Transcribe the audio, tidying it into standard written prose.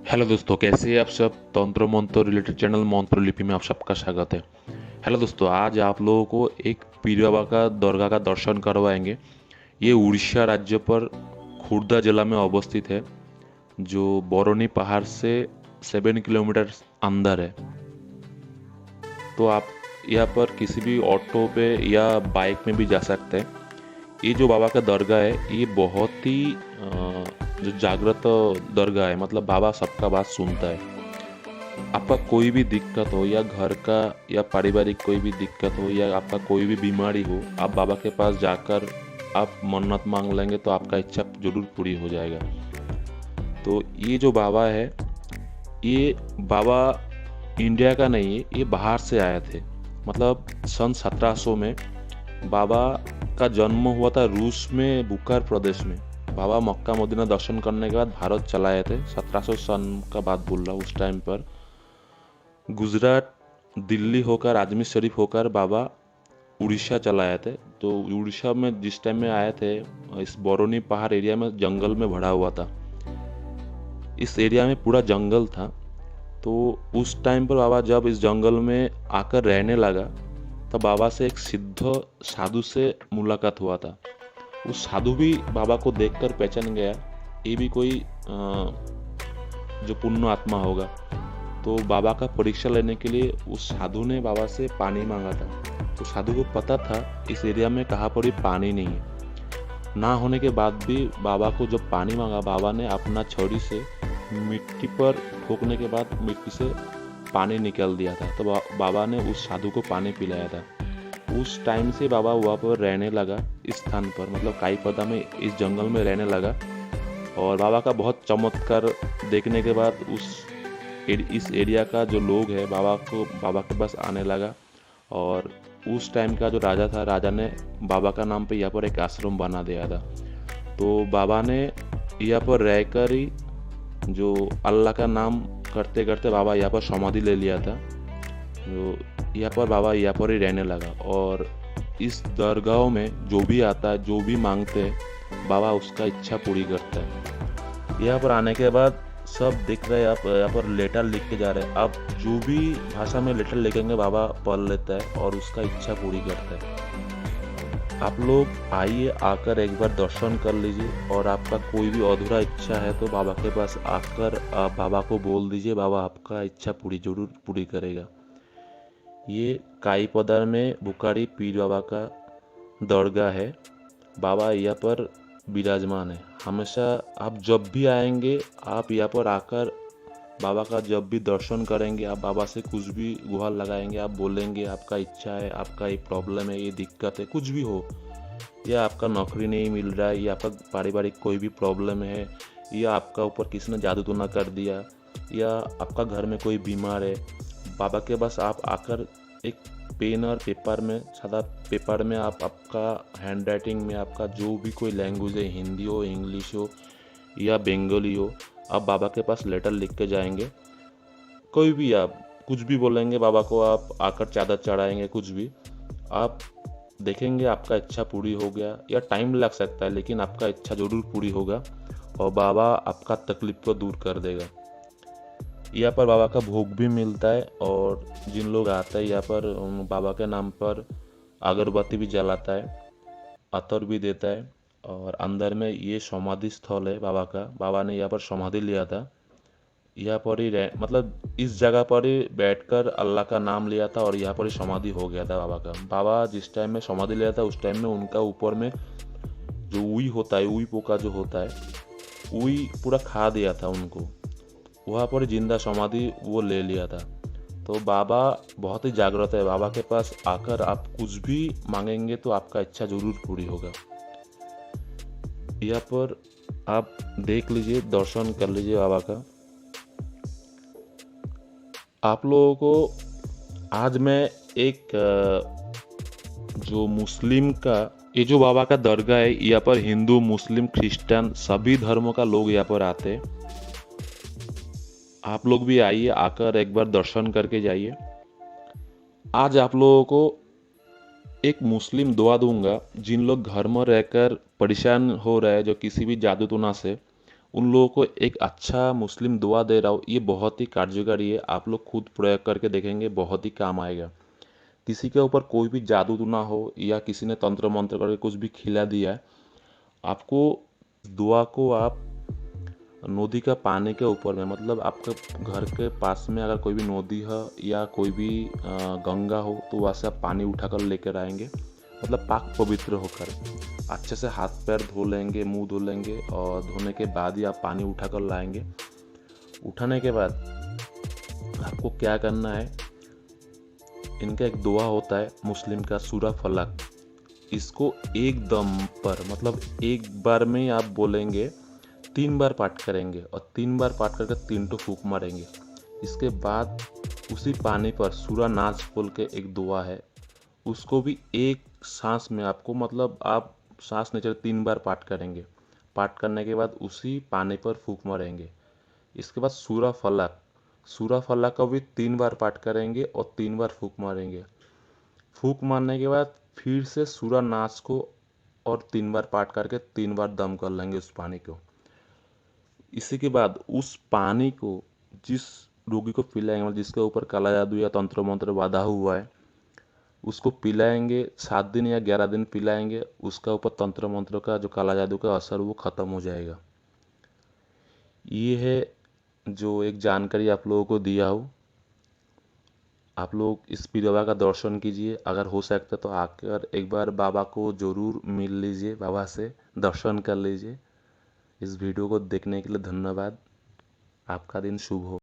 Hello दोस्तों, कैसे हैं आप सब। तंत्र मंत्र रिलेटेड चैनल मंत्र लिपि में आप सबका स्वागत है। हेलो दोस्तों, आज आप लोगों को एक पीर बाबा का दरगाह का दर्शन करवाएंगे। ये उड़ीसा राज्य पर खुर्दा जिला में अवस्थित है, जो बरौनी पहाड़ से 7 किलोमीटर अंदर है। तो आप यहाँ पर किसी भी ऑटो पे या बाइक में भी जा सकते हैं। ये जो बाबा का दरगाह है, ये बहुत ही जो जागृत दरगाह है, मतलब बाबा सबका बात सुनता है। आपका कोई भी दिक्कत हो, या घर का या पारिवारिक कोई भी दिक्कत हो, या आपका कोई भी बीमारी हो, आप बाबा के पास जाकर आप मन्नत मांग लेंगे तो आपका इच्छा जरूर पूरी हो जाएगा। तो ये जो बाबा है, ये बाबा इंडिया का नहीं है, ये बाहर से आए थे। मतलब सन 1700 में बाबा का जन्म हुआ था रूस में, बुखार प्रदेश में। बाबा मक्का मदीना दर्शन करने के बाद भारत चलाए थे। 1700 सन का बात बोल रहा हूँ। उस टाइम पर गुजरात, दिल्ली होकर, अजमेर शरीफ होकर बाबा उड़ीसा चला आए थे। तो उड़ीसा में जिस टाइम में आए थे, इस बरौनी पहाड़ एरिया में जंगल में भरा हुआ था। इस एरिया में पूरा जंगल था। तो उस टाइम पर बाबा जब इस जंगल में आकर रहने लगा, तब बाबा से एक सिद्ध साधु से मुलाकात हुआ था। उस साधु भी बाबा को देखकर पहचान गया, ये भी कोई जो पुण्य आत्मा होगा। तो बाबा का परीक्षा लेने के लिए उस साधु ने बाबा से पानी मांगा था। तो साधु को पता था इस एरिया में कहाँ पर भी पानी नहीं है। ना होने के बाद भी बाबा को जब पानी मांगा, बाबा ने अपना छड़ी से मिट्टी पर ठोकने के बाद मिट्टी से पानी निकाल दिया था। तो बाबा ने उस साधु को पानी पिलाया था। उस टाइम से बाबा वहाँ पर रहने लगा, इस स्थान पर, मतलब काईपदा में, इस जंगल में रहने लगा। और बाबा का बहुत चमत्कार देखने के बाद इस एरिया का जो लोग है बाबा के पास आने लगा। और उस टाइम का जो राजा था, राजा ने बाबा का नाम पे यहाँ पर एक आश्रम बना दिया था। तो बाबा ने यहाँ पर रहकर ही जो अल्लाह का नाम करते करते बाबा यहाँ पर समाधि ले लिया था। जो यहाँ पर बाबा यहाँ पर ही रहने लगा। और इस दरगाह में जो भी आता है, जो भी मांगते हैं, बाबा उसका इच्छा पूरी करता है। यहाँ पर आने के बाद सब दिख रहे हैं, आप यहाँ पर लेटर लिख के जा रहे हैं। आप जो भी भाषा में लेटर लिखेंगे, बाबा पढ़ लेता है और उसका इच्छा पूरी करता है। आप लोग आइए, आकर एक बार दर्शन कर लीजिए। और आपका कोई भी अधूरा इच्छा है तो बाबा के पास आकर आप बाबा को बोल दीजिए, बाबा आपका इच्छा पूरी जरूर पूरी करेगा। ये काईपदर में बुखारी पीर बाबा का दरगाह है। बाबा यहाँ पर विराजमान है। हमेशा आप जब भी आएंगे, आप यहाँ पर आकर बाबा का जब भी दर्शन करेंगे, आप बाबा से कुछ भी गुहार लगाएंगे, आप बोलेंगे आपका इच्छा है, आपका ये प्रॉब्लम है, ये दिक्कत है, कुछ भी हो, या आपका नौकरी नहीं मिल रहा है, या आपका पारिवारिक कोई भी प्रॉब्लम है, या आपका ऊपर किसी ने जादू टोना कर दिया, या आपका घर में कोई बीमार है, बाबा के पास आप आकर एक पेन और पेपर में, सादा पेपर में, आप आपका हैंड राइटिंग में, आपका जो भी कोई लैंग्वेज है, हिंदी हो, इंग्लिश हो या बंगाली हो, आप बाबा के पास लेटर लिख के जाएंगे। कोई भी आप कुछ भी बोलेंगे बाबा को, आप आकर चादर चढ़ाएंगे, कुछ भी आप देखेंगे आपका इच्छा पूरी हो गया। या टाइम लग सकता है, लेकिन आपका इच्छा जरूर पूरी होगा और बाबा आपका तकलीफ को दूर कर देगा। यहाँ पर बाबा का भोग भी मिलता है। और जिन लोग आते हैं यहाँ पर, बाबा के नाम पर अगरबत्ती भी जलाता है, अतर भी देता है। और अंदर में ये समाधि स्थल है बाबा का। बाबा ने यहाँ पर समाधि लिया था। यहाँ पर ही मतलब इस जगह पर ही बैठकर अल्लाह का नाम लिया था और यहाँ पर ही समाधि हो गया था बाबा का। बाबा जिस टाइम में समाधि लिया था, उस टाइम में उनका ऊपर में जो उई होता है, उई पोका जो होता है, उई पूरा खा दिया था उनको। वहाँ पर जिंदा समाधि वो ले लिया था। तो बाबा बहुत ही जागृत है। बाबा के पास आकर आप कुछ भी मांगेंगे तो आपका इच्छा जरूर पूरी होगा। यहाँ पर आप देख लीजिए, दर्शन कर लीजिए बाबा का। आप लोगों को आज मैं एक जो मुस्लिम का, ये जो बाबा का दरगाह है, यहाँ पर हिंदू, मुस्लिम, क्रिश्चियन सभी धर्मों का लोग यहाँ पर आते हैं। आप लोग भी आइए, आकर एक बार दर्शन करके जाइए। आज आप लोगों को एक मुस्लिम दुआ दूंगा। जिन लोग घर में रहकर परेशान हो रहे हैं, जो किसी भी जादू टोना से, उन लोगों को एक अच्छा मुस्लिम दुआ दे रहा हूँ। ये बहुत ही कार्यकारी है, आप लोग खुद प्रयोग करके देखेंगे, बहुत ही काम आएगा। किसी के ऊपर कोई भी जादू ना हो या किसी ने तंत्र मंत्र करके कुछ भी खिला दिया है, आपको दुआ को आप नदी का पानी के ऊपर में, मतलब आपके घर के पास में अगर कोई भी नदी है या कोई भी गंगा हो, तो वहाँ से आप पानी उठाकर लेकर आएंगे, मतलब पाक पवित्र होकर अच्छे से हाथ पैर धो लेंगे, मुंह धो लेंगे, और धोने के बाद ही आप पानी उठाकर लाएंगे। उठाने के बाद आपको क्या करना है, इनका एक दुआ होता है मुस्लिम का, सूरा फलक। इसको एक दम पर, मतलब एक बार में ही आप बोलेंगे, 3 बार पाठ करेंगे और 3 बार पाठ करके 3 तो फूंक मारेंगे। इसके बाद उसी पानी पर सूरा नाज बोल के एक दुआ है, उसको भी एक सांस में आपको, मतलब आप सांस नहीं चले 3 बार पाठ करेंगे। पाठ करने के बाद उसी पानी पर फूंक मारेंगे। इसके बाद सूरा फलक का भी 3 बार पाठ करेंगे और 3 बार फूंक मारेंगे। फूंक मारने के बाद फिर से सूरा नाच को और 3 बार पाठ करके 3 बार दम कर लेंगे उस पानी को। इसी के बाद उस पानी को जिस रोगी को पिलाएंगे, मतलब जिसके ऊपर काला जादू या तंत्र मंत्र बाधा हुआ है, उसको पिलाएंगे। 7 दिन या 11 दिन पिलाएंगे, उसका ऊपर तंत्र मंत्र का जो काला जादू का असर वो ख़त्म हो जाएगा। ये है जो एक जानकारी आप लोगों को दिया हूँ। आप लोग इस पीर बाबा का दर्शन कीजिए, अगर हो सकता तो आकर एक बार बाबा को ज़रूर मिल लीजिए, बाबा से दर्शन कर लीजिए। इस वीडियो को देखने के लिए धन्यवाद। आपका दिन शुभ हो।